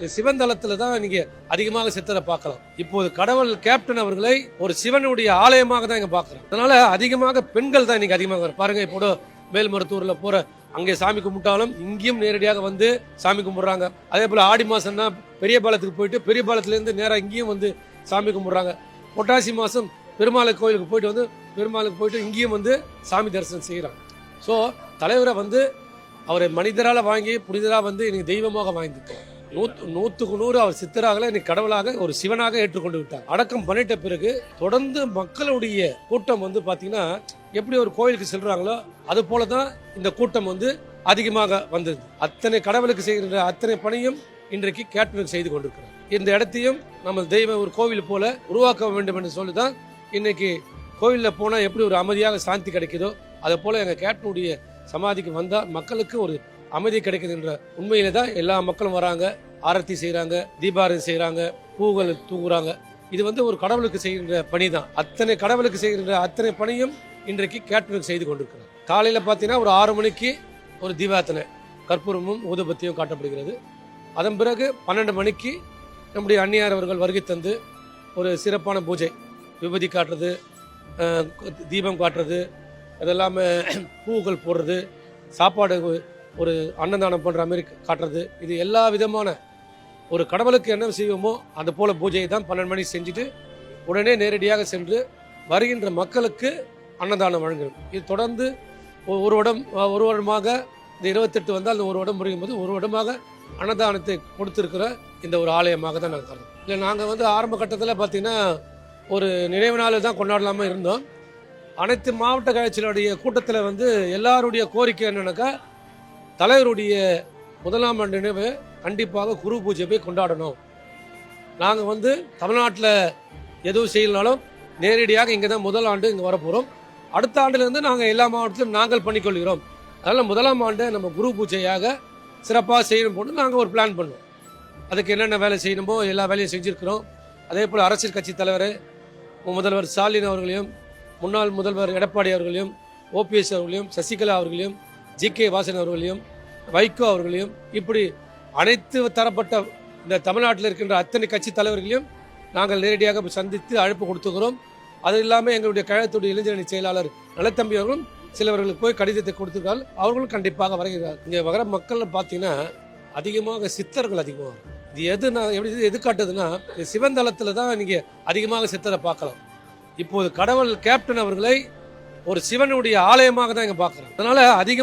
சிவன் தலத்துல தான் நீங்க அதிகமாக சித்தரை பார்க்கலாம். இப்போது கடவுள் கேப்டன் அவர்களை ஒரு சிவனுடைய ஆலயமாக தான் இங்க பார்க்கிறோம். அதனால அதிகமாக பெண்கள் தான் இன்னைக்கு அதிகமாக பாருங்க. இப்போ மேல்மருத்தூர்ல போற அங்கே சாமி கும்பிட்டாலும் இங்கேயும் நேரடியாக வந்து சாமி கும்பிடுறாங்க. அதே போல ஆடி மாசம்னா பெரிய பாலத்துக்கு போயிட்டு பெரிய பாலத்துல இருந்து நேரம் இங்கேயும் வந்து சாமி கும்பிடுறாங்க. புரட்டாசி மாசம் பெருமாள் கோயிலுக்கு போயிட்டு வந்து பெருமாளுக்கு போயிட்டு இங்கேயும் வந்து சாமி தரிசனம் செய்யறாங்க. ஸோ தலைவரை வந்து அவரை மனிதரால வாங்கி புனிதராக வந்து இன்னைக்கு தெய்வமாக வாங்கியிருக்கோம். 100% அவர் சித்தராக இன்னைக்கு கடவுளாக ஒரு சிவனாக ஏற்றுக்கொண்டு விட்டார். அடக்கம் பண்ணிட்ட பிறகு தொடர்ந்து மக்களுடைய கூட்டம் வந்து பாத்தீங்கன்னா எப்படி ஒரு கோயிலுக்கு செல்றாங்களோ அது போலதான் இந்த கூட்டம் வந்து அதிகமாக வந்தது. அத்தனை கடவுளுக்கு செய்கிற அத்தனை பணியும் இன்றைக்கு கேப்டனுக்கு செய்து கொண்டிருக்கிறார். இந்த இடத்தையும் நம்ம தெய்வ ஒரு கோவில் போல உருவாக்க வேண்டும் என்று சொல்லிதான் இன்னைக்கு கோவில்ல போனா எப்படி ஒரு அமைதியாக சாந்தி கிடைக்குதோ அதை போல எங்க கேப்டனுடைய சமாதிக்கு வந்தா மக்களுக்கு ஒரு அமைதி கிடைக்குதுன்ற உண்மையில தான் எல்லா மக்களும் வராங்க, ஆரத்தி செய்யறாங்க, தீபாரதி செய்யறாங்க, பூக்கள் தூங்குறாங்க. இது வந்து ஒரு கடவுளுக்கு செய்கின்ற பணி தான். அத்தனை கடவுளுக்கு செய்கின்ற அத்தனை பணியும் இன்றைக்கு கேப்டனுக்கு செய்து கொண்டிருக்கிறார். காலையில பாத்தீங்கன்னா ஒரு 6 மணிக்கு ஒரு தீபார்த்தனை கற்பூரமும் ஊதுபத்தியும் காட்டப்படுகிறது. அதன் பிறகு 12 மணிக்கு நம்முடைய அந்நியார் அவர்கள் வருகை தந்து ஒரு சிறப்பான பூஜை, விபூதி காட்டுறது, தீபம் காட்டுறது, அதெல்லாமே பூக்கள் போடுறது, சாப்பாடு ஒரு அன்னதானம் பண்ற மாதிரி காட்டுறது, இது எல்லா விதமான ஒரு கடவுளுக்கு என்ன செய்வோமோ அது போல பூஜையை தான் 12 மணிக்கு செஞ்சுட்டு உடனே நேரடியாக சென்று வருகின்ற மக்களுக்கு அன்னதானம் வழங்கணும். இது தொடர்ந்து ஒரு வருடமாக இந்த 28 வந்தால் அந்த ஒரு வருடம் முடியும் போது ஒரு வருடமாக அன்னதானத்தை கொடுத்திருக்கிற இந்த ஒரு ஆலயமாக தான் நாங்கள் கருதுறோம். இல்லை நாங்கள் வந்து ஆரம்ப கட்டத்தில் பார்த்தீங்கன்னா ஒரு நினைவு நாள் தான் கொண்டாடலாம இருந்தோம். அனைத்து மாவட்ட கழகங்களுடைய கூட்டத்தில் வந்து எல்லாருடைய கோரிக்கை என்னன்னாக்கா தலைவருடைய 1ஆம் ஆண்டு நினைவு கண்டிப்பாக குரு பூஜை போய் கொண்டாடணும். நாங்கள் வந்து தமிழ்நாட்டில் எதுவும் செய்யலனாலும் நேரடியாக இங்கே தான் முதல் ஆண்டு இங்கே வரப்போகிறோம். அடுத்த ஆண்டுலேருந்து நாங்கள் எல்லா மாவட்டத்திலும் நாங்கள் பண்ணிக்கொள்கிறோம். அதனால் 1ஆம் ஆண்டு நம்ம குரு பூஜையாக சிறப்பாக செய்யணும் போட்டு நாங்கள் ஒரு பிளான் பண்ணோம். அதுக்கு என்னென்ன வேலை செய்யணுமோ எல்லா வேலையும் செஞ்சுருக்கிறோம். அதே போல் அரசியல் கட்சி தலைவர் முதல்வர் ஸ்டாலின் அவர்களையும், முன்னாள் முதல்வர் எடப்பாடி அவர்களையும், ஓபிஎஸ் அவர்களையும், சசிகலா அவர்களையும், ஜி.கே. வாசன் அவர்களையும், வைகோ அவர்களையும், இப்படி அனைத்து தரப்பட்ட இந்த தமிழ்நாட்டில் இருக்கின்ற அத்தனை கட்சி தலைவர்களையும் நாங்கள் நேரடியாக சந்தித்து அழைப்பு கொடுத்துக்கிறோம். அது இல்லாமல் எங்களுடைய கழகத்துடைய இளைஞரணி செயலாளர் நலத்தம்பி அவர்களும் சிலவர்களுக்கு போய் கடிதத்தை கொடுத்திருக்கார்கள். அவர்களும் கண்டிப்பாக வருகிறார். இங்கே வர மக்கள் பார்த்தீங்கன்னா அதிகமாக சித்தர்கள் அதிகமாக. இது எது காட்டுதுன்னா சிவன் தலத்துல தான் நீங்க அதிகமாக சித்தரை பார்க்கலாம். இப்போது கடவுள் கேப்டன் அவர்களை ஒரு சிவனுடைய ஆலயமாக தான் இங்க பார்க்கிறோம். அதனால அதிகம்